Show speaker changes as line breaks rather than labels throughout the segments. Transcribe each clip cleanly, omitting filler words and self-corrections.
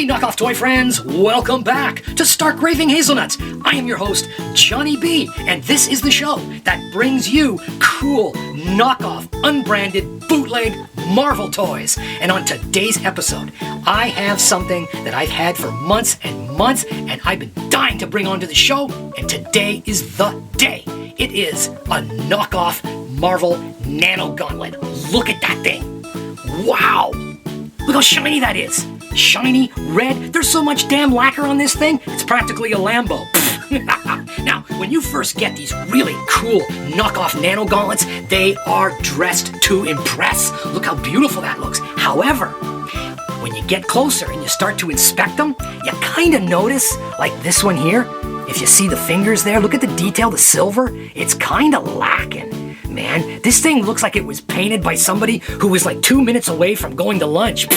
Hey knockoff toy friends, welcome back to Stark Raving Hazelnuts. I am your host, Johnny B, and this is the show that brings you cool, knockoff, unbranded, bootleg Marvel toys. And on today's episode, I have something that I've had for months and months, and I've been dying to bring onto the show, and today is the day. It is a knockoff Marvel Nano Gauntlet. Look at that thing. Wow! Look how shiny that is. Shiny, red, there's so much damn lacquer on this thing, it's practically a Lambo. Now, when you first get these really cool knockoff Nano Gauntlets, they are dressed to impress. Look how beautiful that looks. However, when you get closer and you start to inspect them, you kind of notice, like this one here, if you see the fingers there, look at the detail, the silver, it's kind of lacking. Man, this thing looks like it was painted by somebody who was like 2 minutes away from going to lunch.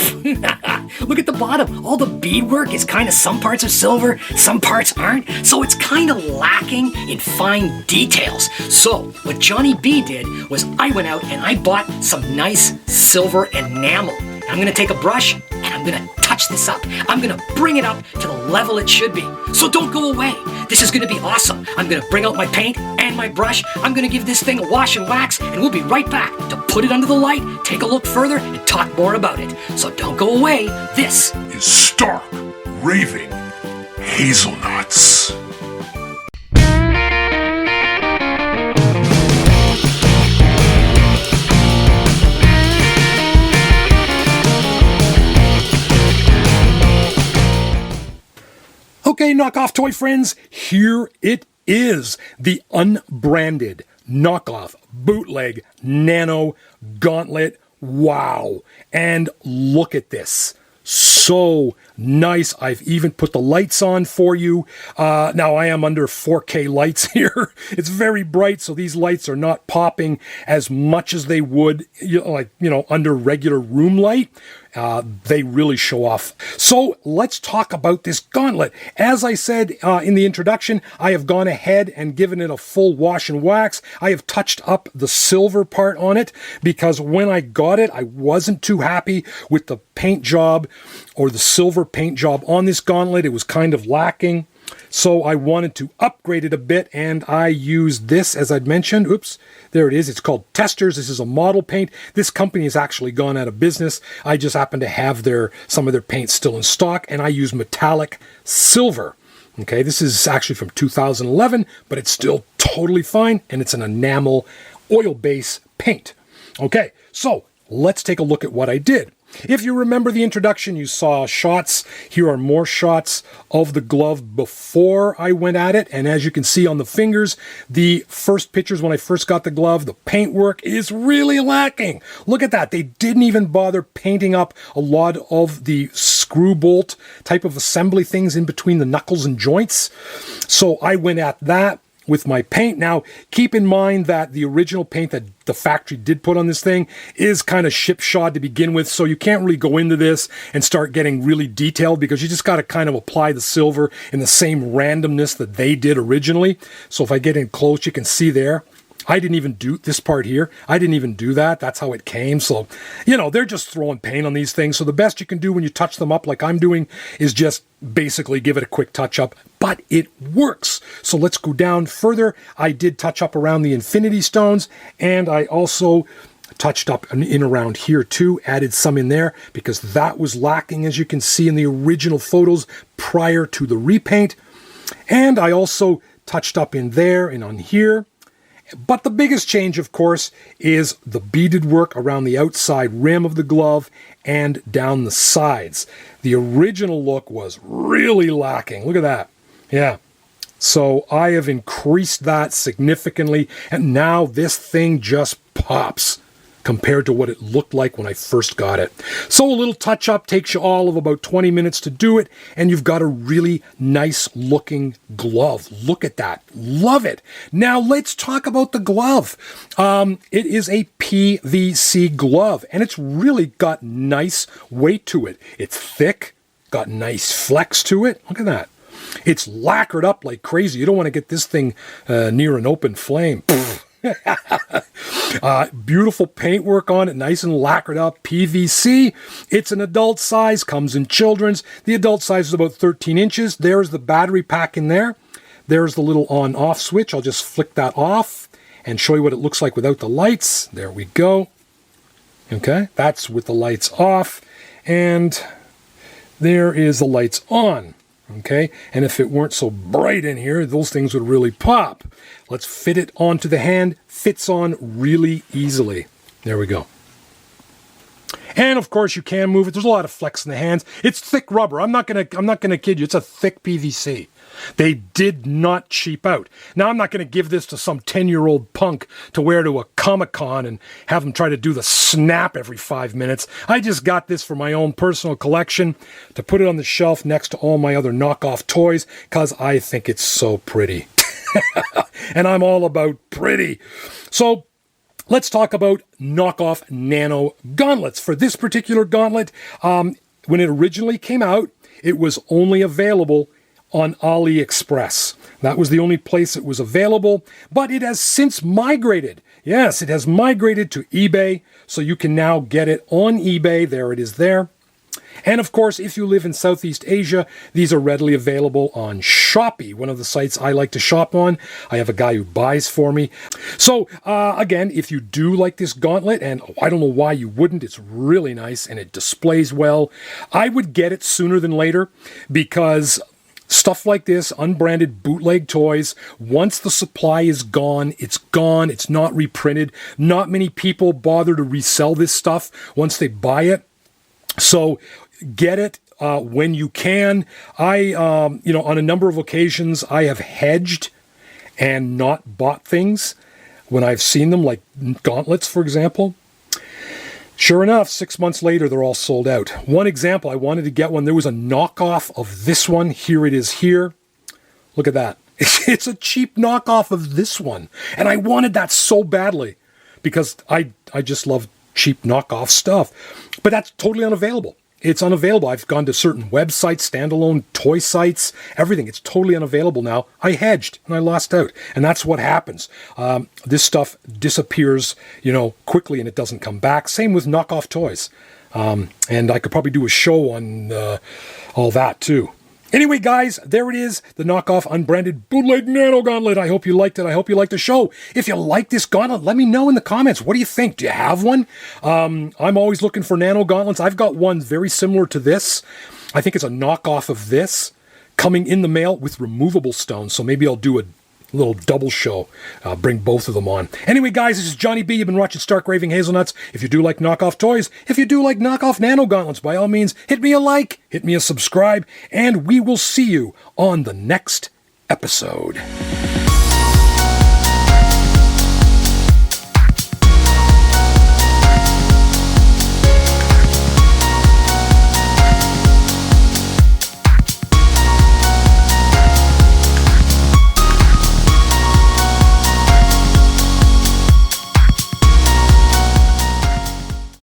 Look at the bottom. All the beadwork is kind of, some parts are silver, some parts aren't. So it's kind of lacking in fine details. So what Johnny B did was I went out and I bought some nice silver enamel. And I'm going to take a brush and I'm going to touch this up. I'm going to bring it up to the level it should be. So don't go away. This is going to be awesome. I'm going to bring out my paint and my brush. I'm going to give this thing a wash and wax, and we'll be right back to put it under the light, take a look further, and talk more about it. So don't go away. This
is Stark Raving Hazelnuts.
Okay, knockoff toy friends, here it is, the unbranded, knockoff, bootleg, Nano Gauntlet. Wow. And look at this. So nice. I've even put the lights on for you. Now I am under 4K lights here. It's very bright, so these lights are not popping as much as they would, under regular room light. They really show off. So let's talk about this gauntlet. As I said in the introduction, I have gone ahead and given it a full wash and wax. I have touched up the silver part on it because when I got it, I wasn't too happy with the paint job or the silver paint job on this gauntlet. It was kind of lacking. So I wanted to upgrade it a bit, and I used this, as I'd mentioned. Oops, there it is. It's called Testers. This is a model paint. This company has actually gone out of business. I just happen to have some of their paints still in stock, and I use metallic silver. Okay, this is actually from 2011, but it's still totally fine, and it's an enamel oil-based paint. Okay, so let's take a look at what I did. If you remember the introduction, you saw shots. Here are more shots of the glove before I went at it. And as you can see on the fingers, the first pictures when I first got the glove, the paintwork is really lacking. Look at that. They didn't even bother painting up a lot of the screw bolt type of assembly things in between the knuckles and joints. So I went at that with my paint. Now, keep in mind that the original paint that the factory did put on this thing is kind of shipshod to begin with, so you can't really go into this and start getting really detailed because you just got to kind of apply the silver in the same randomness that they did originally. So if I get in close, you can see there. I didn't even do this part here. I didn't even do that. That's how it came. So, they're just throwing paint on these things. So the best you can do when you touch them up like I'm doing is just basically give it a quick touch up, but it works. So let's go down further. I did touch up around the Infinity Stones, and I also touched up in around here too, added some in there because that was lacking, as you can see in the original photos prior to the repaint. And I also touched up in there and on here. But the biggest change, of course, is the beaded work around the outside rim of the glove and down the sides. The original look was really lacking. Look at that. Yeah. So I have increased that significantly, and now this thing just pops compared to what it looked like when I first got it. So a little touch-up takes you all of about 20 minutes to do it, and you've got a really nice-looking glove. Look at that. Love it. Now let's talk about the glove. It is a PVC glove, and it's really got nice weight to it. It's thick, got nice flex to it. Look at that. It's lacquered up like crazy. You don't want to get this thing near an open flame. Beautiful paintwork on it, nice and lacquered up, PVC. It's an adult size, comes in children's. The adult size is about 13 inches. There's the battery pack in there. There's the little on-off switch. I'll just flick that off and show you what it looks like without the lights. There we go. Okay, that's with the lights off. And there is the lights on. Okay, and if it weren't so bright in here, those things would really pop. Let's fit it onto the hand. Fits on really easily. There we go. And of course you can move it. There's a lot of flex in the hands. It's thick rubber. I'm not gonna kid you. It's a thick PVC. They did not cheap out. Now I'm not gonna give this to some 10-year-old punk to wear to a Comic-Con and have him try to do the snap every 5 minutes. I just got this for my own personal collection to put it on the shelf next to all my other knockoff toys because I think it's so pretty. And I'm all about pretty. So let's talk about knockoff Nano gauntlets. For this particular gauntlet, when it originally came out, it was only available on AliExpress. That was the only place it was available, but it has since migrated. Yes, it has migrated to eBay, so you can now get it on eBay. There it is there. And of course, if you live in Southeast Asia, these are readily available on Shopee, one of the sites I like to shop on. I have a guy who buys for me. So again, if you do like this gauntlet, and I don't know why you wouldn't, it's really nice and it displays well, I would get it sooner than later because stuff like this, unbranded bootleg toys, once the supply is gone, it's gone, it's not reprinted. Not many people bother to resell this stuff once they buy it. So get it when you can. On a number of occasions, I have hedged and not bought things when I've seen them, like gauntlets, for example. Sure enough, 6 months later, they're all sold out. One example, I wanted to get one. There was a knockoff of this one. Here it is here. Look at that. It's a cheap knockoff of this one. And I wanted that so badly because I just love cheap knockoff stuff. But that's totally unavailable. It's unavailable. I've gone to certain websites, standalone toy sites, everything. It's totally unavailable now. I hedged and I lost out. And that's what happens. This stuff disappears, quickly and it doesn't come back. Same with knockoff toys. And I could probably do a show on all that too. Anyway, guys, there it is, the knockoff unbranded bootleg Nano gauntlet. I hope you liked it. I hope you liked the show. If you like this gauntlet, let me know in the comments. What do you think? Do you have one? I'm always looking for Nano gauntlets. I've got one very similar to this. I think it's a knockoff of this coming in the mail with removable stones. So maybe I'll do a little double show, bring both of them on. Anyway, guys, this is Johnny B. You've been watching Stark Raving Hazelnuts. If you do like knockoff toys, if you do like knockoff Nano gauntlets, by all means, hit me a like, hit me a subscribe, and we will see you on the next episode.